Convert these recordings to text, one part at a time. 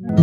Halo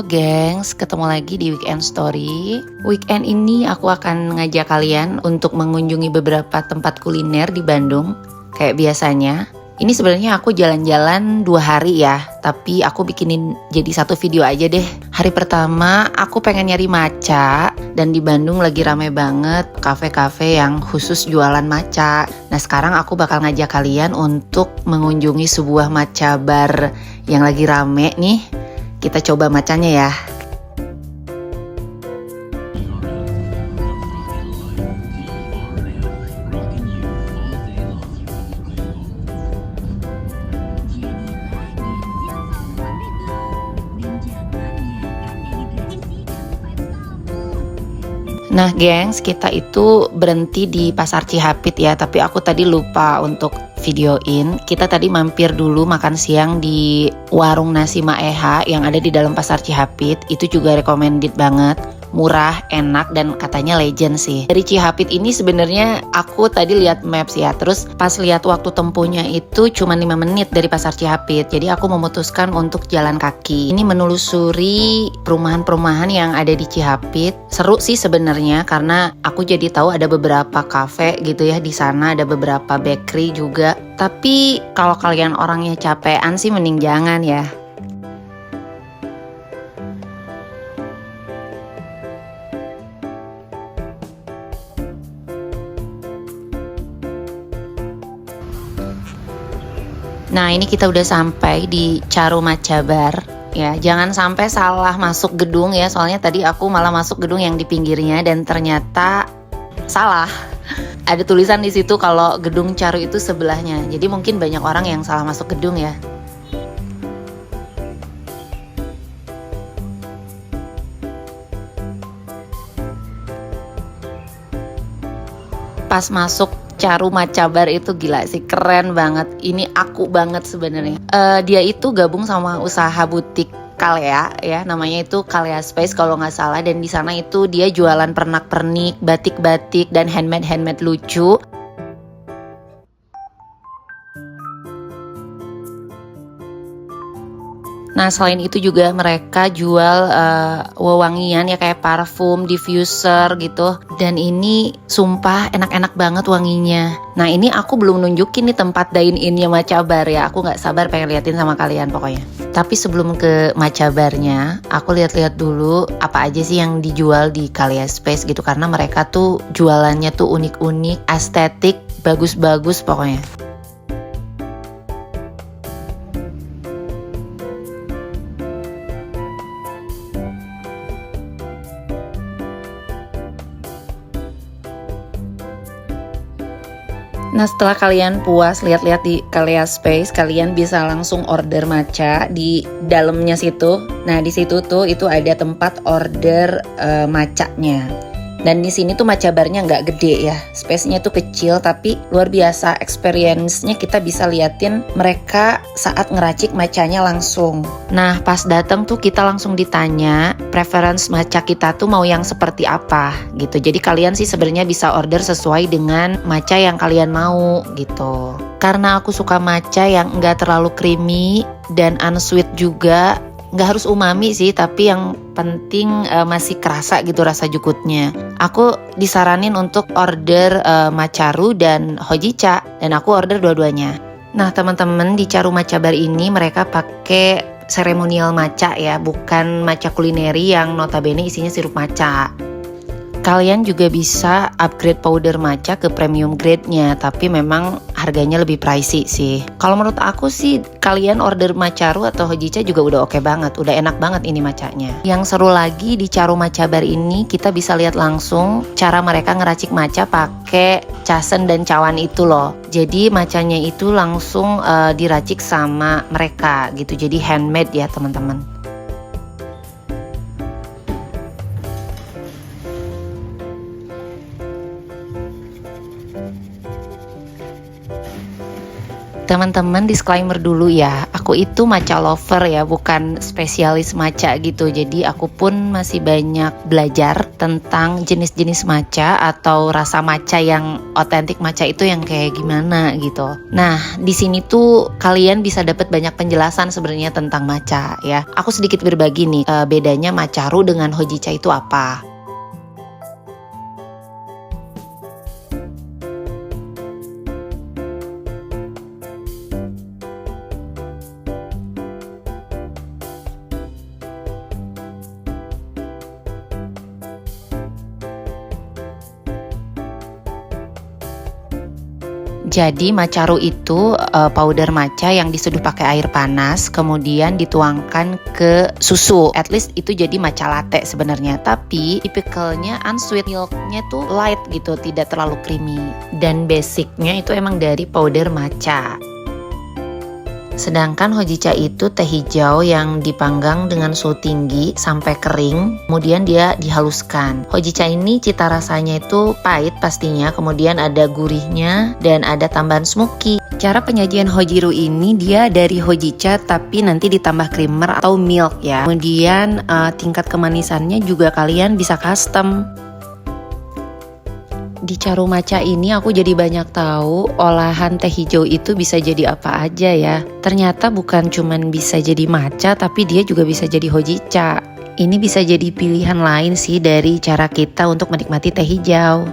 gengs, ketemu lagi di Weekend Story. Weekend ini aku akan ngajak kalian untuk mengunjungi beberapa tempat kuliner di Bandung. Kayak biasanya, ini sebenarnya aku jalan-jalan 2 hari ya, tapi aku bikinin jadi satu video aja deh. Hari pertama aku pengen nyari matcha, dan di Bandung lagi rame banget kafe-kafe yang khusus jualan matcha. Nah sekarang aku bakal ngajak kalian untuk mengunjungi sebuah matcha bar yang lagi rame nih. Kita coba matchanya ya. Nah gengs, kita itu berhenti di Pasar Cihapit ya, tapi aku tadi lupa untuk videoin. Kita tadi mampir dulu makan siang di warung nasi Maeha yang ada di dalam Pasar Cihapit. Itu juga recommended banget, murah, enak, dan katanya legend sih. Dari Cihapit ini sebenarnya aku tadi lihat maps ya, terus pas lihat waktu tempuhnya itu cuma 5 menit dari Pasar Cihapit. Jadi aku memutuskan untuk jalan kaki. Ini menelusuri perumahan-perumahan yang ada di Cihapit. Seru sih sebenarnya karena aku jadi tahu ada beberapa kafe gitu ya di sana, ada beberapa bakery juga. Tapi kalau kalian orangnya capean sih mending jangan ya. Nah ini kita udah sampai di Charu Matcha Bar ya, jangan sampai salah masuk gedung ya, soalnya tadi aku malah masuk gedung yang di pinggirnya dan ternyata salah. Ada tulisan di situ kalau gedung Charu itu sebelahnya, jadi mungkin banyak orang yang salah masuk gedung ya. Pas masuk Charu Matcha Bar itu gila sih, keren banget. Ini aku banget sebenarnya. Dia itu gabung sama usaha butik Kalea ya, namanya itu Kalea Space kalau nggak salah. Dan di sana itu dia jualan pernak-pernik, batik-batik dan handmade lucu. Nah selain itu juga mereka jual wewangian ya, kayak parfum, diffuser gitu. Dan ini sumpah enak-enak banget wanginya. Nah ini aku belum nunjukin nih tempat dine-innya Matcha Bar ya. Aku gak sabar pengen liatin sama kalian pokoknya. Tapi sebelum ke Matcha Barnya, aku lihat-lihat dulu apa aja sih yang dijual di Kalea Space gitu. Karena mereka tuh jualannya tuh unik-unik, estetik, bagus-bagus pokoknya. Nah setelah kalian puas lihat-lihat di Kalea Space, kalian bisa langsung order matcha di dalamnya situ. Nah di situ tuh itu ada tempat order matchanya. Dan di sini tuh matcha barnya nggak gede ya, space-nya tuh kecil tapi luar biasa. Experience-nya kita bisa liatin mereka saat ngeracik matchanya langsung. Nah pas datang tuh kita langsung ditanya preference matcha kita tuh mau yang seperti apa gitu. Jadi kalian sih sebenarnya bisa order sesuai dengan matcha yang kalian mau gitu. Karena aku suka matcha yang nggak terlalu creamy dan unsweet juga. Nggak harus umami sih, tapi yang penting masih kerasa gitu rasa jukutnya. Aku disaranin untuk order matcharu dan hojicha, dan aku order dua-duanya. Nah teman-teman, di Charu Matcha Bar ini mereka pakai seremonial matcha ya, bukan matcha kulineri yang notabene isinya sirup matcha. Kalian juga bisa upgrade powder matcha ke premium grade-nya, tapi memang harganya lebih pricey sih. Kalau menurut aku sih kalian order matcharu atau hojicha juga udah oke banget, udah enak banget ini matchanya. Yang seru lagi di Charu Matcha Bar ini kita bisa lihat langsung cara mereka ngeracik matcha pakai casen dan cawan itu loh. Jadi matchanya itu langsung diracik sama mereka gitu, jadi handmade ya teman-teman. Teman-teman, disclaimer dulu ya, aku itu matcha lover ya, bukan spesialis matcha gitu. Jadi aku pun masih banyak belajar tentang jenis-jenis matcha atau rasa matcha yang otentik matcha itu yang kayak gimana gitu. Nah, di sini tuh kalian bisa dapat banyak penjelasan sebenarnya tentang matcha ya. Aku sedikit berbagi nih, bedanya matcha-ru dengan hojicha itu apa. Jadi matcha-ru itu powder matcha yang diseduh pakai air panas, kemudian dituangkan ke susu. At least itu jadi matcha latte sebenarnya. Tapi tipikalnya unsweet, milknya tuh light gitu, tidak terlalu creamy. Dan basicnya itu emang dari powder matcha. Sedangkan hojicha itu teh hijau yang dipanggang dengan suhu tinggi sampai kering, kemudian dia dihaluskan. Hojicha ini cita rasanya itu pahit pastinya, kemudian ada gurihnya dan ada tambahan smoky. Cara penyajian hojiru ini dia dari hojicha tapi nanti ditambah creamer atau milk ya. Kemudian tingkat kemanisannya juga kalian bisa custom. Di Charu Matcha ini aku jadi banyak tahu olahan teh hijau itu bisa jadi apa aja ya. Ternyata bukan cuman bisa jadi matcha, tapi dia juga bisa jadi hojicha. Ini bisa jadi pilihan lain sih dari cara kita untuk menikmati teh hijau.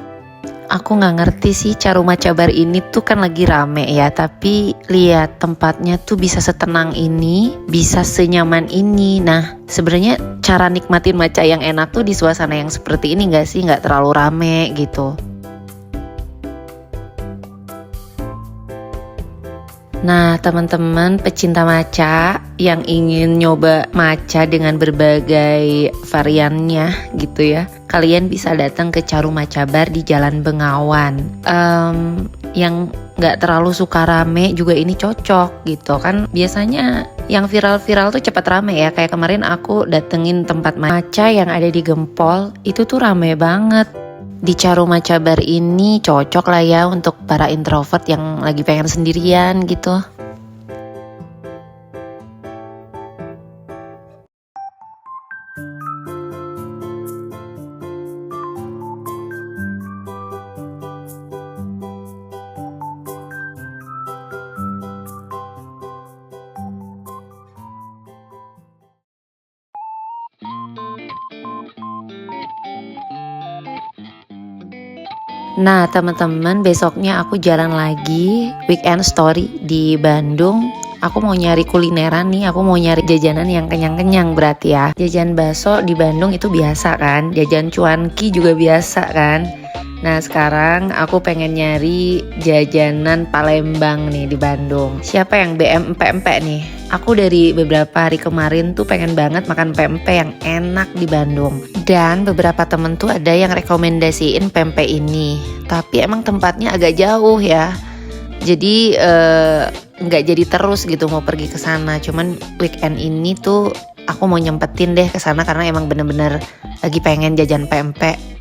Aku nggak ngerti sih Charu Matcha Bar ini tuh kan lagi rame ya, tapi lihat tempatnya tuh bisa setenang ini, bisa senyaman ini. Nah, sebenarnya cara nikmatin matcha yang enak tuh di suasana yang seperti ini nggak sih? Nggak terlalu rame gitu. Nah, teman-teman pecinta matcha yang ingin nyoba matcha dengan berbagai variannya gitu ya, kalian bisa datang ke Charu Matcha Bar di Jalan Bengawan. Yang nggak terlalu suka rame juga ini cocok gitu kan. Biasanya yang viral-viral tuh cepat rame ya. Kayak kemarin aku datengin tempat matcha yang ada di Gempol, itu tuh rame banget. Di Charu Matcha Bar ini cocok lah ya untuk para introvert yang lagi pengen sendirian gitu. Nah teman-teman, besoknya aku jalan lagi weekend story di Bandung. Aku mau nyari kulineran nih, aku mau nyari jajanan yang kenyang-kenyang berarti ya. Jajan bakso di Bandung itu biasa kan, jajan cuanki juga biasa kan. Nah sekarang aku pengen nyari jajanan Palembang nih di Bandung. Siapa yang BM empek-empek nih? Aku dari beberapa hari kemarin tuh pengen banget makan pempek yang enak di Bandung. Dan beberapa temen tuh ada yang rekomendasiin pempek ini. Tapi emang tempatnya agak jauh ya. Jadi nggak jadi terus gitu mau pergi ke sana. Cuman weekend ini tuh aku mau nyempetin deh ke sana karena emang bener-bener lagi pengen jajan pempek.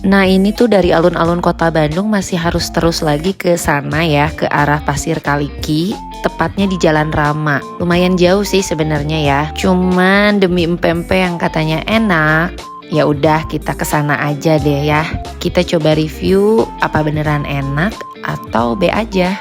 Nah ini tuh dari alun-alun kota Bandung masih harus terus lagi ke sana ya, ke arah Pasir Kaliki, tepatnya di Jalan Rama. Lumayan jauh sih sebenarnya ya, cuman demi empempe yang katanya enak, ya udah kita ke sana aja deh ya. Kita coba review apa beneran enak atau B aja.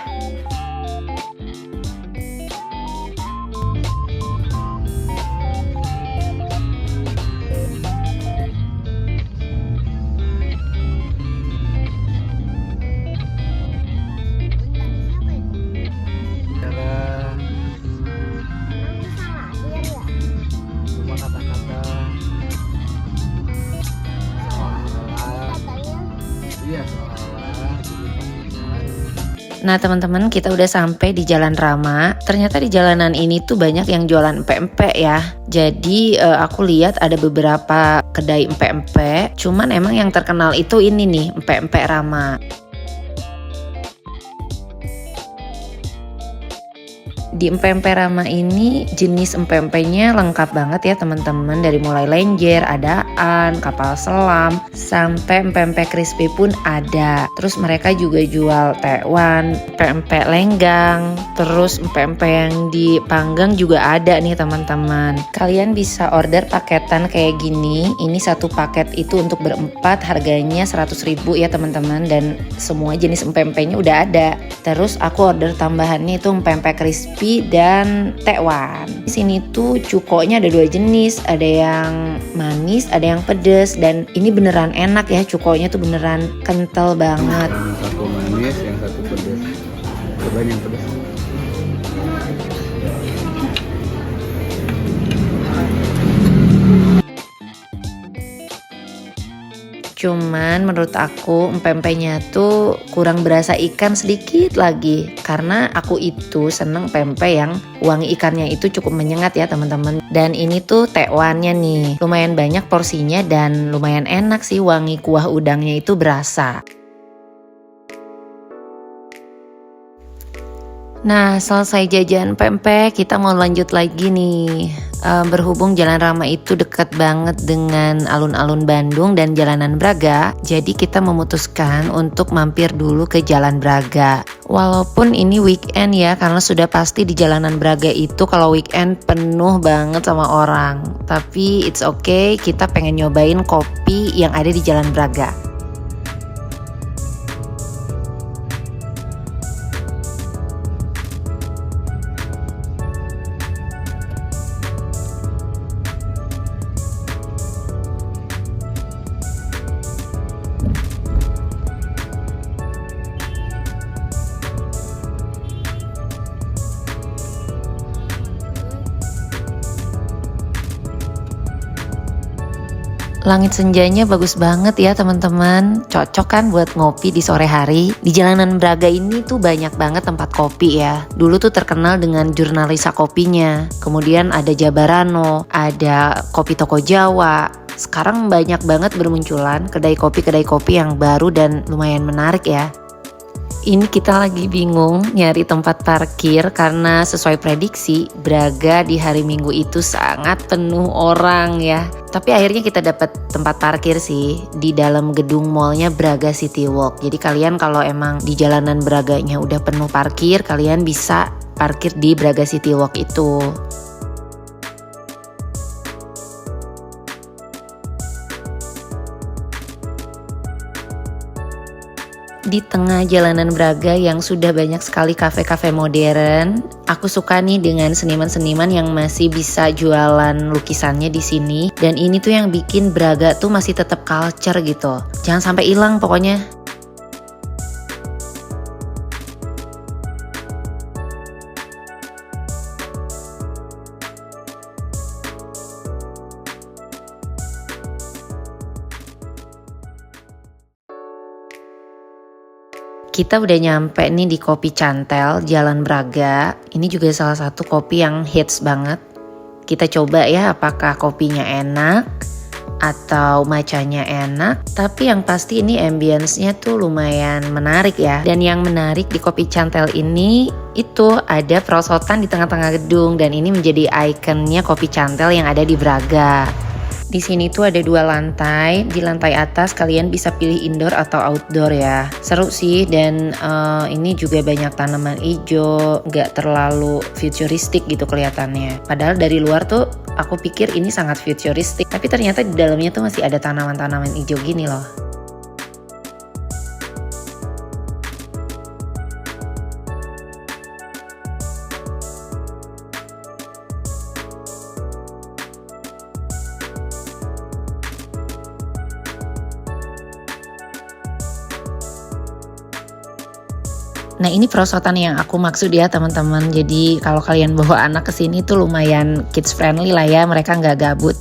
Nah teman-teman, kita udah sampai di Jalan Rama. Ternyata di jalanan ini tuh banyak yang jualan empek-empek ya. Jadi aku lihat ada beberapa kedai empek-empek. Cuman emang yang terkenal itu ini nih, empek-empek Rama. Di Empempe Rama ini jenis empempenya lengkap banget ya teman-teman. Dari mulai lenjer, adaan, kapal selam, sampai empempe crispy pun ada. Terus mereka juga jual tekwan, empempe lenggang, terus empempe yang dipanggang juga ada nih teman-teman. Kalian bisa order paketan kayak gini. Ini satu paket itu untuk berempat, harganya 100.000 ya teman-teman. Dan semua jenis empempenya udah ada. Terus aku order tambahannya itu empempe crispy dan tekwan. Di sini tuh cukonya ada 2 jenis, ada yang manis, ada yang pedes, dan ini beneran enak ya, cukonya tuh beneran kental banget. Yang satu manis, yang satu pedes. Cobain yang pedes. Cuman menurut aku empempenya tuh kurang berasa ikan sedikit lagi. Karena aku itu seneng pempek yang wangi ikannya itu cukup menyengat ya teman-teman. Dan ini tuh tekwannya nih, lumayan banyak porsinya dan lumayan enak sih, wangi kuah udangnya itu berasa. Nah, selesai jajan pempek, kita mau lanjut lagi nih. Berhubung Jalan Rama itu dekat banget dengan alun-alun Bandung dan Jalanan Braga, jadi kita memutuskan untuk mampir dulu ke Jalan Braga. Walaupun ini weekend ya, karena sudah pasti di Jalanan Braga itu kalau weekend penuh banget sama orang. Tapi it's okay, kita pengen nyobain kopi yang ada di Jalan Braga. Langit senjanya bagus banget ya teman-teman, cocok kan buat ngopi di sore hari. Di Jalanan Braga ini tuh banyak banget tempat kopi ya. Dulu tuh terkenal dengan jurnalisa kopinya. Kemudian ada Jabarano, ada Kopi Toko Jawa. Sekarang banyak banget bermunculan kedai kopi yang baru dan lumayan menarik ya. Ini kita lagi bingung nyari tempat parkir karena sesuai prediksi Braga di hari Minggu itu sangat penuh orang ya. Tapi akhirnya kita dapat tempat parkir sih di dalam gedung mallnya Braga City Walk. Jadi kalian kalau emang di jalanan Braganya udah penuh parkir, kalian bisa parkir di Braga City Walk itu. Di tengah jalanan Braga yang sudah banyak sekali kafe-kafe modern, aku suka nih dengan seniman-seniman yang masih bisa jualan lukisannya di sini. Dan ini tuh yang bikin Braga tuh masih tetap culture gitu. Jangan sampai hilang pokoknya. Kita udah nyampe nih di Kopi Cantel, Jalan Braga. Ini juga salah satu kopi yang hits banget. Kita coba ya apakah kopinya enak atau macanya enak. Tapi yang pasti ini ambience-nya tuh lumayan menarik ya. Dan yang menarik di Kopi Cantel ini itu ada perosotan di tengah-tengah gedung. Dan ini menjadi ikonnya Kopi Cantel yang ada di Braga. Di sini tuh ada 2 lantai. Di lantai atas kalian bisa pilih indoor atau outdoor ya. Seru sih dan ini juga banyak tanaman hijau, nggak terlalu futuristik gitu kelihatannya. Padahal dari luar tuh aku pikir ini sangat futuristik, tapi ternyata di dalamnya tuh masih ada tanaman-tanaman hijau gini loh. Nah ini perosotan yang aku maksud ya teman-teman. Jadi kalau kalian bawa anak ke sini tuh lumayan kids friendly lah ya, mereka nggak gabut.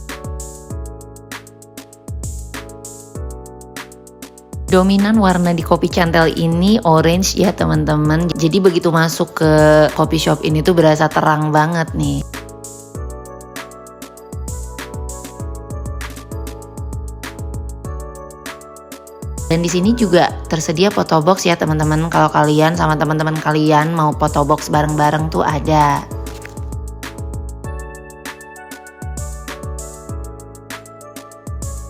Dominan warna di Kopi Cantel ini orange ya teman-teman. Jadi begitu masuk ke coffee shop ini tuh berasa terang banget nih. Dan di sini juga tersedia photobox ya teman-teman. Kalau kalian sama teman-teman kalian mau photobox bareng-bareng tuh ada.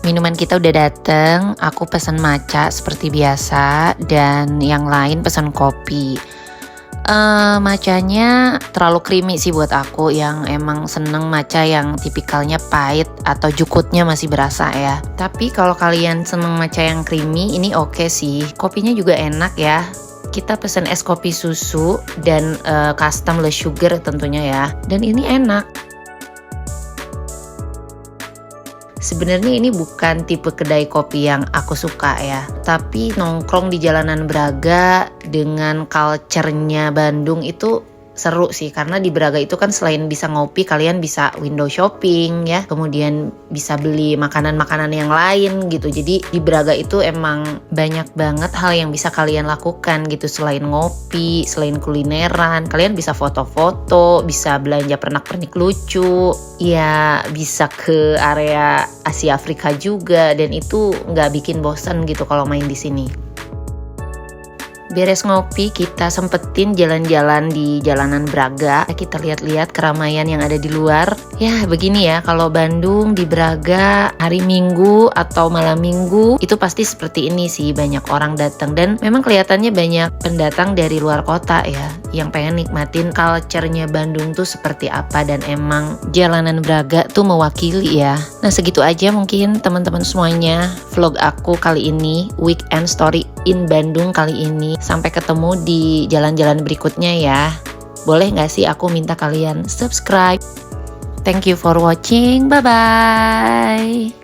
Minuman kita udah dateng, aku pesan matcha seperti biasa dan yang lain pesan kopi. Matchanya terlalu creamy sih buat aku yang emang seneng matcha yang tipikalnya pahit atau jukutnya masih berasa ya. Tapi kalau kalian seneng matcha yang creamy ini oke sih. Kopinya juga enak ya. Kita pesen es kopi susu dan custom le sugar tentunya ya. Dan ini enak. Sebenarnya ini bukan tipe kedai kopi yang aku suka ya, tapi nongkrong di jalanan Braga dengan culture-nya Bandung itu seru sih, karena di Braga itu kan selain bisa ngopi, kalian bisa window shopping ya, kemudian bisa beli makanan-makanan yang lain gitu. Jadi di Braga itu emang banyak banget hal yang bisa kalian lakukan gitu, selain ngopi, selain kulineran, kalian bisa foto-foto, bisa belanja pernak-pernik lucu, ya bisa ke area Asia Afrika juga, dan itu nggak bikin bosan gitu kalau main di sini. Beres ngopi, kita sempetin jalan-jalan di jalanan Braga. Kita lihat-lihat keramaian yang ada di luar. Ya begini ya, kalau Bandung di Braga hari Minggu atau malam Minggu itu pasti seperti ini sih, banyak orang datang. Dan memang kelihatannya banyak pendatang dari luar kota ya, yang pengen nikmatin culture-nya Bandung tuh seperti apa. Dan emang jalanan Braga tuh mewakili ya. Nah segitu aja mungkin teman-teman semuanya vlog aku kali ini, weekend story in Bandung kali ini. Sampai ketemu di jalan-jalan berikutnya ya. Boleh gak sih aku minta kalian subscribe? Thank you for watching. Bye-bye.